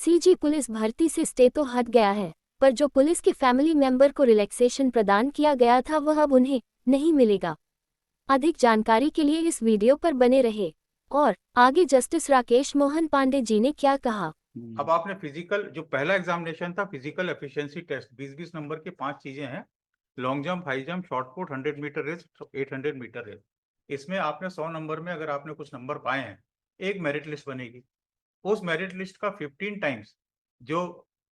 CG police भर्ती से stay तो हट गया है, पर जो पुलिस के फैमिली मेंबर को रिलैक्सेशन प्रदान किया गया था वह अब उन्हें नहीं मिलेगा। अधिक जानकारी के लिए इस वीडियो पर बने रहे। और आगे जस्टिस राकेश मोहन पांडे जी ने क्या कहा। अब आपने फिजिकल जो पहला एग्जामिनेशन था, फिजिकल एफिशिएंसी टेस्ट, 20-20 नंबर की 5 चीजें हैं। Long jump, high jump, short put, 100 metre race, 800 metre race. इसमें आपने 100 नंबर में अगर आपने कुछ नंबर पाए हैं, एक मेरिट लिस्ट बनेगी। उस मेरिट लिस्ट का 15 टाइम्स जो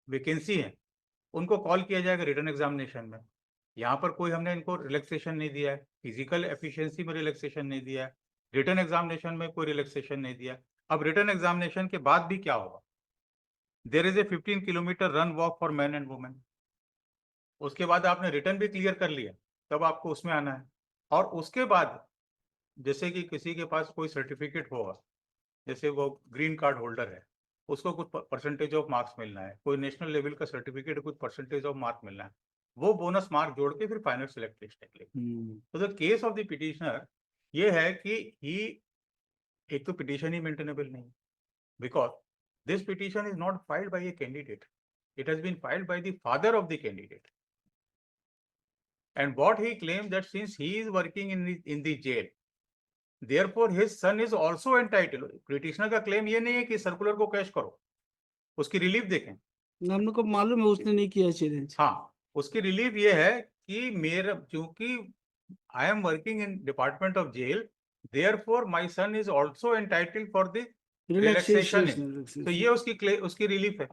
वैकेंसी है उनको कॉल किया जाएगा रिटन एग्जामिनेशन में। यहाँ पर कोई हमने इनको रिलैक्सेशन नहीं दिया है, फिजिकल एफिशिएंसी में रिलैक्सेशन नहीं दिया है, रिटन एग्जामिनेशन में कोई रिलैक्सेशन नहीं दिया। अब रिटन एग्जामिनेशन के बाद भी क्या होगा? There is a 15 kilometre run walk for man and women. उसके बाद आपने रिटर्न भी क्लियर कर लिया, तब आपको उसमें आना है। और उसके बाद जैसे कि किसी के पास कोई सर्टिफिकेट होगा, जैसे वो ग्रीन कार्ड होल्डर है, उसको कुछ परसेंटेज ऑफ मार्क्स मिलना है, कोई नेशनल लेवल का सर्टिफिकेट, कुछ परसेंटेज ऑफ मार्क मिलना है, वो बोनस मार्क जोड़ के फिर फाइनल सिलेक्ट लिस्ट निकलेगी। तो the case of the petitioner ये है कि ही, एक तो पिटिशन ही मेंटेनेबल नहीं, because this petition is not filed by a candidate. It has been filed by the father of the candidate. And what he claims that since he is working in the jail, therefore his son is also entitled. Petitioner का claim ये नहीं है कि circular को cash करो, उसकी relief देखें। हम लोग को मालूम है उसने नहीं किया चैलेंज। हाँ, उसकी रिलीफ ये है कि मेरा, क्योंकि I am working in Department of Jail, therefore my son is also entitled for the relaxation है। तो ये उसकी रिलीफ है।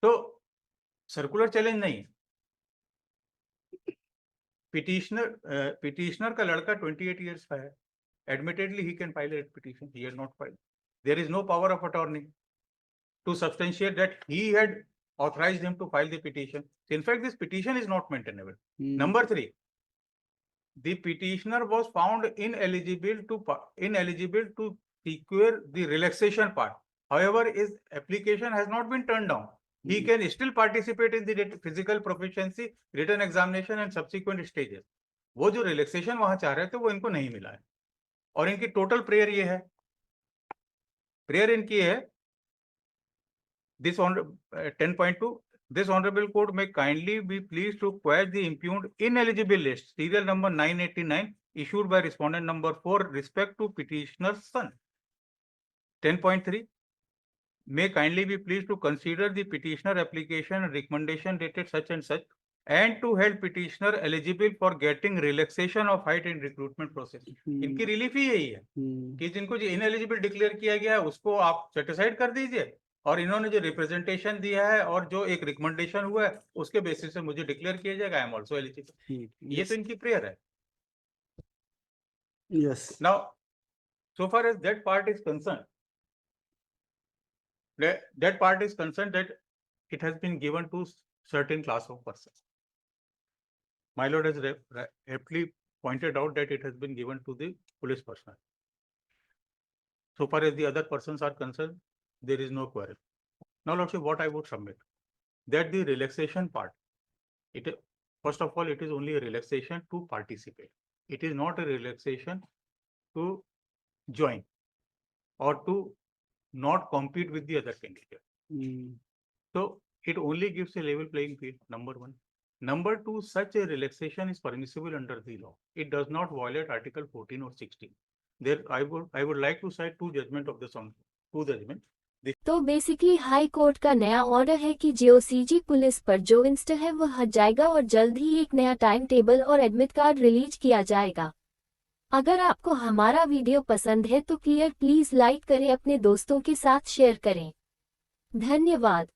तो सर्कुलर चैलेंज नहीं। पिटिशनर का लड़का 28 इयर्स का है, admittedly he can file a petition, he has not filed. There is no power of attorney to substantiate that he had authorized him to file the petition. In fact, this petition is not maintainable. Number 3, the petitioner was found ineligible to secure the relaxation part. However, his application has not been turned down. He can still participate in the physical proficiency, written examination and subsequent stages. वो जो relaxation वहां चाह रहे थे वो इनको नहीं मिला है। और इनकी टोटल प्रेयर ये है, प्रेयर इनकी है, this on 10.2, this honorable court may kindly be pleased to quash the impugned ineligible list, serial number 989, issued by respondent number 4, respect to petitioner's son. 10.3, may kindly be pleased to consider the petitioner application and recommendation dated such and such, and to hold petitioner eligible for getting relaxation of height in recruitment process. इनकी relief ही यही है कि जिनको जो ineligible declare किया गया है उसको आप सेटिस्फाइड कर दीजिए, और इन्होंने जो रिप्रेजेंटेशन दिया है और जो एक रिकमेंडेशन हुआ है उसके बेसिस पे मुझे डिक्लेयर किया जाएगा, आई एम आल्सो एलिजिबल। ये तो इनकी प्रेयर है। Yes. Now so far as that part is concerned, that it has been given to certain class of persons. My lord has aptly pointed out that it has been given to the police personnel. So far as the other persons are concerned, there is no quarrel. Now, lordship, what I would submit, that the relaxation part, first of all, it is only a relaxation to participate. It is not a relaxation to join or to not compete with the other candidate. So it only gives a level playing field, number 1. Number 2, such a relaxation is permissible under the law. It does not violate Article 14 or 16. There, I would like to cite two judgment of the two judgment. तो basically high court का नया order है कि जीओसीजी police पर जो इंस्ट है वह हट जाएगा और जल्द ही एक नया टाइम टेबल और एडमिट कार्ड रिलीज किया जाएगा। अगर आपको हमारा वीडियो पसंद है तो प्लीज लाइक करें, अपने दोस्तों के साथ शेयर करें। धन्यवाद।